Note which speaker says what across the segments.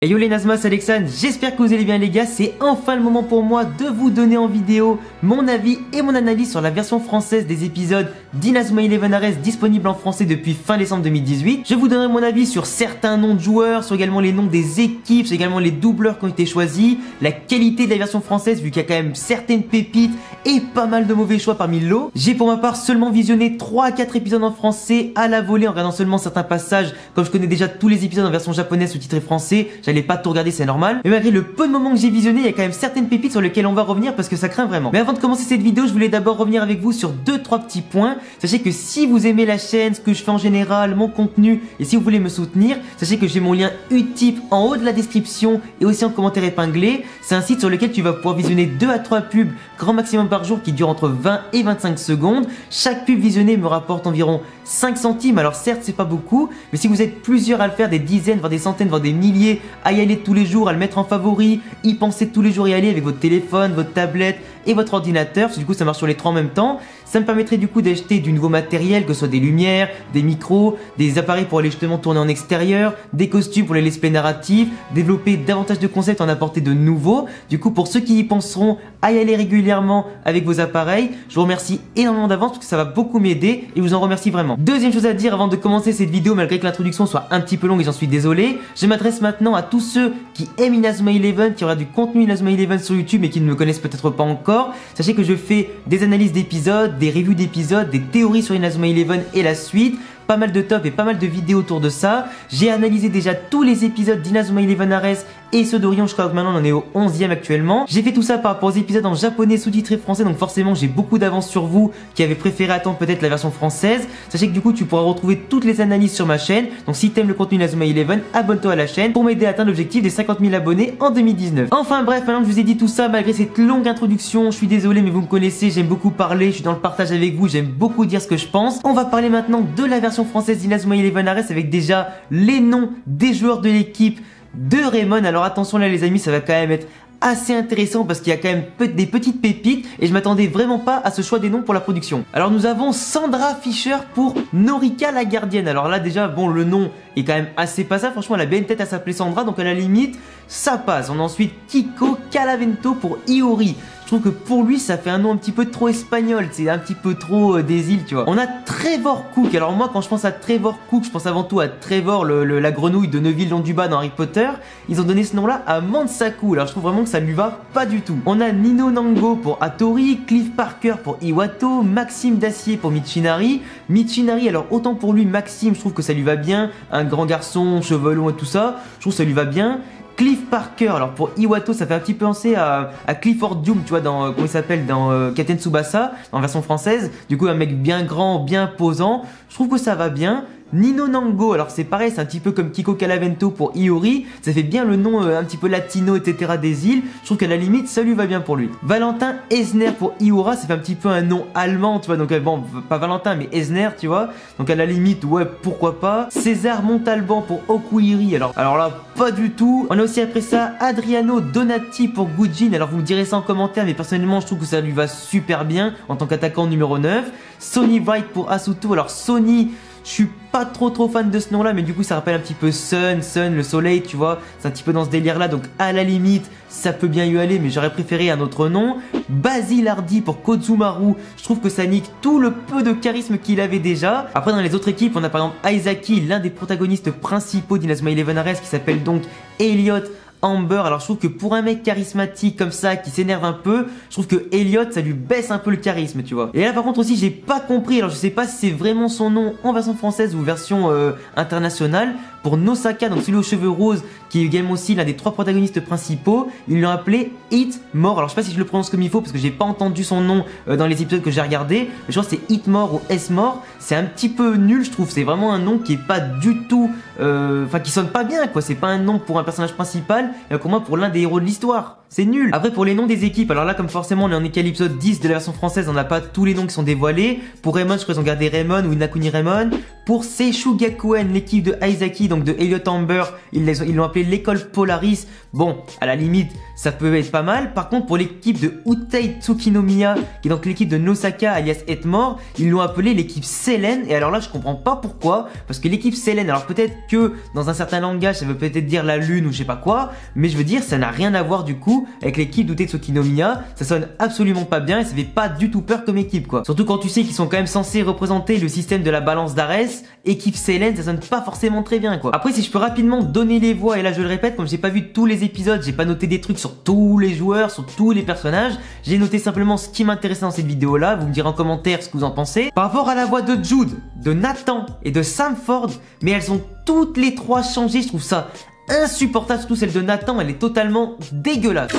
Speaker 1: Hey yo les Nazma, c'est Alexandre, j'espère que vous allez bien les gars, c'est enfin le moment pour moi de vous donner en vidéo mon avis et mon analyse sur la version française des épisodes d'Inazuma Eleven Ares disponible en français depuis fin décembre 2018. Je vous donnerai mon avis sur certains noms de joueurs, sur également les noms des équipes, sur également les doubleurs qui ont été choisis, la qualité de la version française vu qu'il y a quand même certaines pépites et pas mal de mauvais choix parmi le lot. J'ai pour ma part seulement visionné 3 à 4 épisodes en français à la volée en regardant seulement certains passages, comme je connais déjà tous les épisodes en version japonaise sous-titré français. J'allais pas tout regarder, c'est normal. Mais malgré le peu de moments que j'ai visionné, il y a quand même certaines pépites sur lesquelles on va revenir parce que ça craint vraiment. Mais avant de commencer cette vidéo, je voulais d'abord revenir avec vous sur 2-3 petits points. Sachez que si vous aimez la chaîne, ce que je fais en général, mon contenu, et si vous voulez me soutenir, sachez que j'ai mon lien Utip en haut de la description et aussi en commentaire épinglé. C'est un site sur lequel tu vas pouvoir visionner 2 à 3 pubs grand maximum par jour qui durent entre 20 et 25 secondes. Chaque pub visionnée me rapporte environ 5 centimes. Alors certes, c'est pas beaucoup, mais si vous êtes plusieurs à le faire, des dizaines, voire des centaines, voire des milliers, à y aller tous les jours, à le mettre en favori, y penser tous les jours y aller avec votre téléphone, votre tablette et votre ordinateur, parce que du coup ça marche sur les 3 en même temps. Ça me permettrait du coup d'acheter du nouveau matériel, que ce soit des lumières, des micros, des appareils pour aller justement tourner en extérieur, des costumes pour les let's play narratifs, développer davantage de concepts, en apporter de nouveaux. Du coup, pour ceux qui y penseront à y aller régulièrement avec vos appareils, je vous remercie énormément d'avance parce que ça va beaucoup m'aider et je vous en remercie vraiment. Deuxième chose à dire avant de commencer cette vidéo, malgré que l'introduction soit un petit peu longue et j'en suis désolé, je m'adresse maintenant à tous ceux qui aiment Inazuma Eleven, qui aura du contenu Inazuma Eleven sur YouTube et qui ne me connaissent peut-être pas encore. Sachez que je fais des analyses d'épisodes, des reviews d'épisodes, des théories sur Inazuma Eleven et la suite. Pas mal de top et pas mal de vidéos autour de ça. J'ai analysé déjà tous les épisodes d'Inazuma Eleven Ares et ceux d'Orion. Je crois que maintenant on en est au 11e actuellement. J'ai fait tout ça par rapport aux épisodes en japonais sous-titré français, donc forcément j'ai beaucoup d'avance sur vous qui avez préféré attendre peut-être la version française. Sachez que du coup tu pourras retrouver toutes les analyses sur ma chaîne. Donc si t'aimes le contenu Inazuma Eleven, abonne-toi à la chaîne pour m'aider à atteindre l'objectif des 50 000 abonnés en 2019. Enfin bref, maintenant que je vous ai dit tout ça, malgré cette longue introduction, je suis désolé mais vous me connaissez, j'aime beaucoup parler, je suis dans le partage avec vous, j'aime beaucoup dire ce que je pense. On va parler maintenant de la version française d'Inazuma Eleven Ares avec déjà les noms des joueurs de l'équipe de Raymond. Alors attention là les amis, ça va quand même être assez intéressant parce qu'il y a quand même des petites pépites et je m'attendais vraiment pas à ce choix des noms pour la production. Alors nous avons Sandra Fischer pour Norika la gardienne. Alors là déjà bon, le nom est quand même assez passable, franchement elle a bien une tête à s'appeler Sandra, donc à la limite ça passe. On a ensuite Kiko Calavento pour Iori. Je trouve que pour lui ça fait un nom un petit peu trop espagnol, c'est un petit peu trop des îles, tu vois. On a Trevor Cook. Alors moi quand je pense à Trevor Cook, je pense avant tout à Trevor, la grenouille de Neville Londubat dans Harry Potter. Ils ont donné ce nom là à Mansaku. Alors je trouve vraiment que ça lui va pas du tout. On a Nino Nango pour Hattori, Cliff Parker pour Iwato, Maxime Dacier pour Michinari. Michinari, alors autant pour lui Maxime, je trouve que ça lui va bien, un grand garçon, cheveux longs et tout ça, je trouve que ça lui va bien. Cliff Parker, alors pour Iwato ça fait un petit peu penser à Clifford Doom, tu vois, dans comment il s'appelle, dans Katen Tsubasa en version française. Du coup un mec bien grand, bien posant, je trouve que ça va bien. Nino Nango, alors c'est pareil, c'est un petit peu comme Kiko Calavento pour Iori, ça fait bien le nom un petit peu latino etc des îles, je trouve qu'à la limite ça lui va bien pour lui. Valentin Esner pour Iora, ça fait un petit peu un nom allemand, tu vois, donc bon, pas Valentin mais Esner, tu vois, donc à la limite ouais, pourquoi pas. César Montalban pour Okuiri, alors là pas du tout. On a aussi après ça Adriano Donati pour Gujin, alors vous me direz ça en commentaire mais personnellement je trouve que ça lui va super bien en tant qu'attaquant numéro 9. Sonny Bright pour Asuto, alors Sonny, je suis pas trop fan de ce nom là, mais du coup ça rappelle un petit peu Sun, le soleil, tu vois, c'est un petit peu dans ce délire là, donc à la limite ça peut bien y aller, mais j'aurais préféré un autre nom. Basil Hardy pour Kozumaru, je trouve que ça nique tout le peu de charisme qu'il avait déjà. Après dans les autres équipes on a par exemple Aizaki, l'un des protagonistes principaux d'Inazuma Eleven Ares qui s'appelle donc Elliot Amber. Alors je trouve que pour un mec charismatique comme ça qui s'énerve un peu, je trouve que Elliot ça lui baisse un peu le charisme, tu vois. Et là par contre aussi j'ai pas compris, alors je sais pas si c'est vraiment son nom en version française ou version internationale, pour Nosaka, donc celui aux cheveux roses qui est également aussi l'un des 3 protagonistes principaux, ils l'ont appelé Hitmore. Alors je sais pas si je le prononce comme il faut parce que j'ai pas entendu son nom dans les épisodes que j'ai regardés, mais je crois que c'est Hitmore ou S-Mort. C'est un petit peu nul je trouve, c'est vraiment un nom qui est pas du tout, enfin qui sonne pas bien quoi, c'est pas un nom pour un personnage principal et encore moins pour l'un des héros de l'histoire. C'est nul. Après pour les noms des équipes, alors là comme forcément on est en épisode 10 de la version française, on n'a pas tous les noms qui sont dévoilés. Pour Raymond je crois qu'ils ont gardé Raymond ou Inakuni Raymond. Pour Seishu Gakuen, l'équipe de Aizaki, donc de Elliot Amber, ils l'ont appelé l'école Polaris. Bon, à la limite, ça peut être pas mal. Par contre, pour l'équipe de Utei Tsukinomiya, qui est donc l'équipe de Nosaka alias Etmore, ils l'ont appelé l'équipe Selen. Et alors là, je comprends pas pourquoi, parce que l'équipe Selen, alors peut-être que dans un certain langage, ça veut peut-être dire la lune ou je sais pas quoi, mais je veux dire, ça n'a rien à voir du coup avec l'équipe d'Utei Tsukinomiya. Ça sonne absolument pas bien et ça fait pas du tout peur comme équipe, quoi. Surtout quand tu sais qu'ils sont quand même censés représenter le système de la balance d'Arès. Équipe Selen, ça sonne pas forcément très bien, quoi. Après, si je peux rapidement donner les voix, et là je le répète, comme j'ai pas vu tous les épisodes, j'ai pas noté des trucs sur tous les joueurs, sur tous les personnages, j'ai noté simplement ce qui m'intéressait dans cette vidéo là. Vous me direz en commentaire ce que vous en pensez. Par rapport à la voix de Jude, de Nathan et de Sam Ford, mais elles ont toutes les trois changé, je trouve ça insupportable, surtout celle de Nathan, elle est totalement dégueulasse.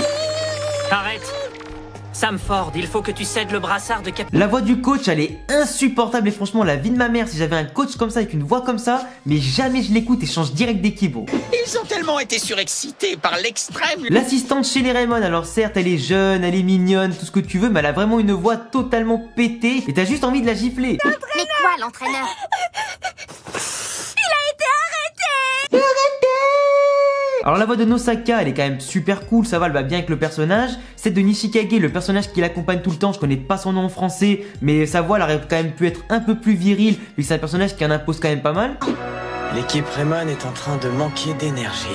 Speaker 2: Arrête! Sam Ford, il faut que tu cèdes le brassard de capitaine.
Speaker 1: La voix du coach, elle est insupportable et franchement, la vie de ma mère, si j'avais un coach comme ça, avec une voix comme ça, mais jamais je l'écoute et je change direct d'équipe, bro.
Speaker 3: Ils ont tellement été surexcités par l'extrême.
Speaker 1: L'assistante chez les Raymond, alors certes, elle est jeune, elle est mignonne, tout ce que tu veux, mais elle a vraiment une voix totalement pétée et t'as juste envie de la gifler.
Speaker 4: Mais quoi, l'entraîneur?
Speaker 1: Alors la voix de Nosaka, elle est quand même super cool, ça va, elle va bien avec le personnage. Celle de Nishikage, le personnage qui l'accompagne tout le temps, je connais pas son nom en français, mais sa voix, elle aurait quand même pu être un peu plus virile, vu que c'est un personnage qui en impose quand même pas mal.
Speaker 3: L'équipe Rayman est en train de manquer d'énergie.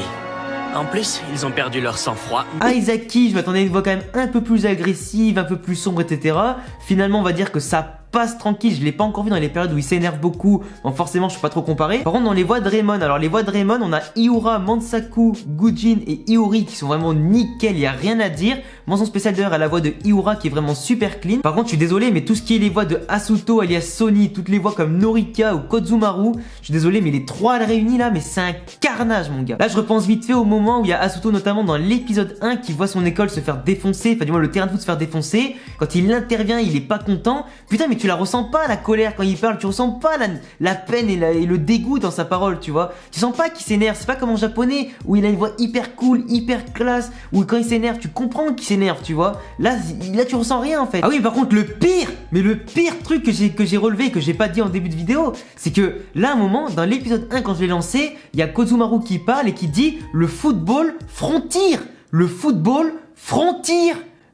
Speaker 2: En plus, ils ont perdu leur sang-froid.
Speaker 1: Aizaki, je m'attendais à une voix quand même un peu plus agressive, un peu plus sombre, etc. Finalement, on va dire que ça passe tranquille, je l'ai pas encore vu dans les périodes où il s'énerve beaucoup, donc forcément je suis pas trop comparé. Par contre dans les voix de Raymond, alors les voix de Raymond, on a Iura, Mansaku, Gujin et Iori qui sont vraiment nickel, y a rien à dire. Mention spéciale d'ailleurs à la voix de Iura qui est vraiment super clean. Par contre je suis désolé, mais tout ce qui est les voix de Asuto alias Sony, toutes les voix comme Norika ou Kozumaru, je suis désolé mais les trois réunis là, mais c'est un carnage mon gars. Là je repense vite fait au moment où il y a Asuto notamment dans l'épisode 1 qui voit son école se faire défoncer, enfin du moins le terrain de foot se faire défoncer. Quand il intervient, il est pas content. Putain mais tu la ressens pas la colère quand il parle, tu ressens pas la peine et le dégoût dans sa parole, tu vois. Tu sens pas qu'il s'énerve, c'est pas comme en japonais où il a une voix hyper cool, hyper classe, où quand il s'énerve, tu comprends qu'il s'énerve, tu vois. Là tu ressens rien en fait. Ah oui, par contre le pire truc que j'ai relevé, que j'ai pas dit en début de vidéo, c'est que là à un moment, dans l'épisode 1 quand je l'ai lancé, il y a Kozumaru qui parle et qui dit le football frontier. Le football frontier.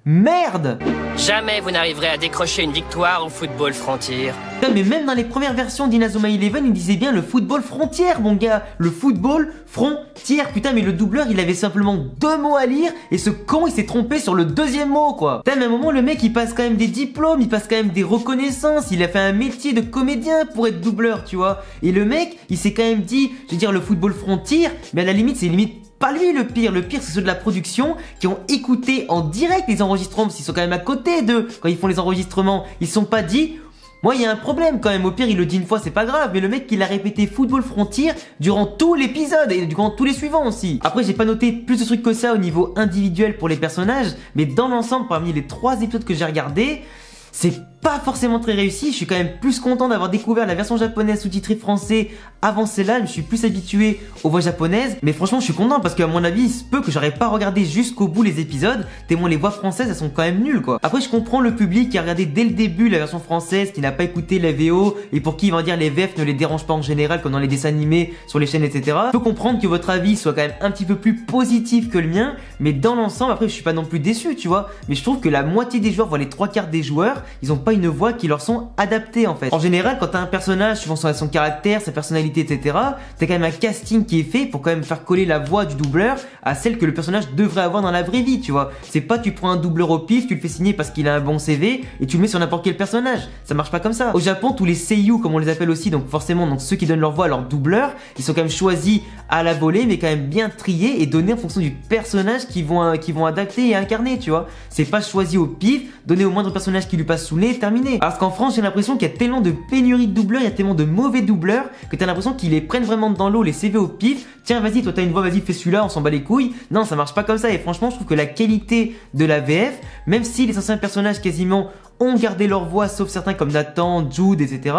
Speaker 1: Merde!
Speaker 2: Jamais vous n'arriverez à décrocher une victoire au football frontier.
Speaker 1: Putain, mais même dans les premières versions d'Inazuma Eleven, il disait bien le football frontière, mon gars. Le football frontière. Putain, mais le doubleur, il avait simplement 2 mots à lire et ce con, il s'est trompé sur le 2e mot, quoi. Putain, mais à un moment, le mec, il passe quand même des diplômes, il passe quand même des reconnaissances, il a fait un métier de comédien pour être doubleur, tu vois. Et le mec, il s'est quand même dit, je veux dire, le football frontière, mais à la limite, c'est limite pas lui le pire c'est ceux de la production qui ont écouté en direct les enregistrements parce qu'ils sont quand même à côté d'eux quand ils font les enregistrements. Ils se sont pas dit, moi il y a un problème quand même, au pire il le dit une fois c'est pas grave, mais le mec il a répété football frontier durant tout l'épisode et durant tous les suivants aussi. Après j'ai pas noté plus de trucs que ça au niveau individuel pour les personnages, mais dans l'ensemble parmi les 3 épisodes que j'ai regardés, c'est pas forcément très réussi. Je suis quand même plus content d'avoir découvert la version japonaise sous-titrée français avant celle-là. Je me suis plus habitué aux voix japonaises. Mais franchement, je suis content parce qu'à mon avis, il se peut que j'aurais pas regardé jusqu'au bout les épisodes. Tellement les voix françaises, elles sont quand même nulles, quoi. Après, je comprends le public qui a regardé dès le début la version française, qui n'a pas écouté la VO et pour qui, on va dire, les VF ne les dérangent pas en général, comme dans les dessins animés, sur les chaînes, etc. Je peux comprendre que votre avis soit quand même un petit peu plus positif que le mien. Mais dans l'ensemble, après, je suis pas non plus déçu, tu vois. Mais je trouve que la moitié des joueurs, voire les 3/4 des joueurs, ils ont pas une voix qui leur sont adaptées en fait. En général, quand t'as un personnage suivant son caractère, sa personnalité, etc., t'as quand même un casting qui est fait pour quand même faire coller la voix du doubleur à celle que le personnage devrait avoir dans la vraie vie, tu vois. C'est pas tu prends un doubleur au pif, tu le fais signer parce qu'il a un bon CV et tu le mets sur n'importe quel personnage. Ça marche pas comme ça. Au Japon, tous les seiyuu, comme on les appelle aussi, donc forcément, donc ceux qui donnent leur voix à leur doubleur, ils sont quand même choisis à la volée, mais quand même bien triés et donnés en fonction du personnage qu'ils vont adapter et incarner, tu vois. C'est pas choisi au pif, donné au moindre personnage qui lui passe sous le nez, terminé. Parce qu'en France, j'ai l'impression qu'il y a tellement de pénurie de doubleurs, il y a tellement de mauvais doubleurs que t'as l'impression qu'ils les prennent vraiment dans l'eau, les CV au pif. Tiens, vas-y, toi t'as une voix, vas-y, fais celui-là, on s'en bat les couilles. Non, ça marche pas comme ça. Et franchement, je trouve que la qualité de la VF, même si les anciens personnages quasiment ont gardé leur voix, sauf certains comme Nathan, Jude, etc.,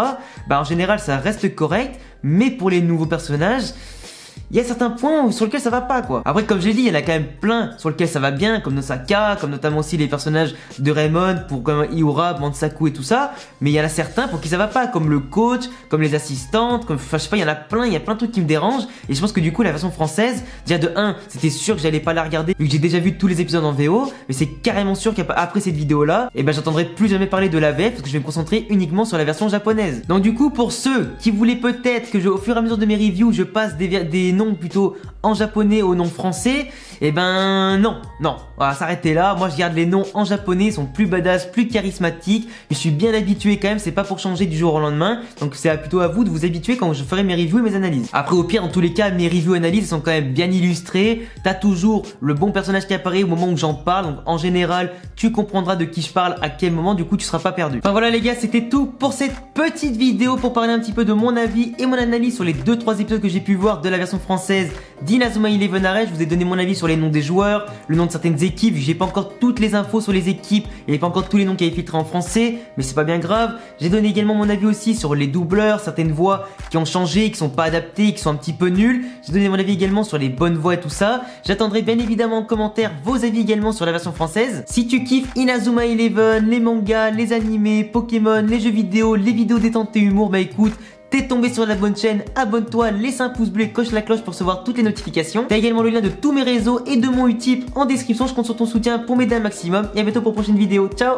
Speaker 1: bah en général, ça reste correct. Mais pour les nouveaux personnages, il y a certains points sur lesquels ça va pas quoi. Après comme j'ai dit, il y en a quand même plein sur lesquels ça va bien, comme Nosaka, comme notamment aussi les personnages de Raymond, pour comme Iura, Mansaku et tout ça, mais il y en a certains pour qui ça va pas, comme le coach, comme les assistantes, comme, enfin je sais pas, il y en a plein de trucs qui me dérangent, et je pense que du coup la version française, déjà de 1, c'était sûr que j'allais pas la regarder, vu que j'ai déjà vu tous les épisodes en VO, mais c'est carrément sûr qu'après cette vidéo là, et ben j'entendrai plus jamais parler de la VF, parce que je vais me concentrer uniquement sur la version japonaise. Donc du coup pour ceux qui voulaient peut-être que au fur et à mesure de mes reviews, je passe des noms plutôt en japonais aux noms français, et ben non, on va s'arrêter là. Moi je garde les noms en japonais, ils sont plus badass, plus charismatiques, je suis bien habitué quand même, c'est pas pour changer du jour au lendemain, donc c'est plutôt à vous de vous habituer quand je ferai mes reviews et mes analyses. Après au pire, dans tous les cas, mes reviews et analyses sont quand même bien illustrées, t'as toujours le bon personnage qui apparaît au moment où j'en parle, donc en général tu comprendras de qui je parle à quel moment, du coup tu seras pas perdu. Enfin voilà les gars, c'était tout pour cette petite vidéo pour parler un petit peu de mon avis et mon analyse sur les 2-3 épisodes que j'ai pu voir de la version française d'Inazuma Eleven Arrest. Je vous ai donné mon avis sur les noms des joueurs, le nom de certaines équipes, j'ai pas encore toutes les infos sur les équipes, il n'y a pas encore tous les noms qui avaient filtré en français, mais c'est pas bien grave. J'ai donné également mon avis aussi sur les doubleurs, certaines voix qui ont changé, qui sont pas adaptées, qui sont un petit peu nulles. J'ai donné mon avis également sur les bonnes voix et tout ça. J'attendrai bien évidemment en commentaire vos avis également sur la version française. Si tu kiffes Inazuma Eleven, les mangas, les animés, Pokémon, les jeux vidéo, les vidéos détente et humour, bah écoute, t'es tombé sur la bonne chaîne, abonne-toi, laisse un pouce bleu et coche la cloche pour recevoir toutes les notifications. T'as également le lien de tous mes réseaux et de mon Utip en description. Je compte sur ton soutien pour m'aider un maximum. Et à bientôt pour une prochaine vidéo. Ciao.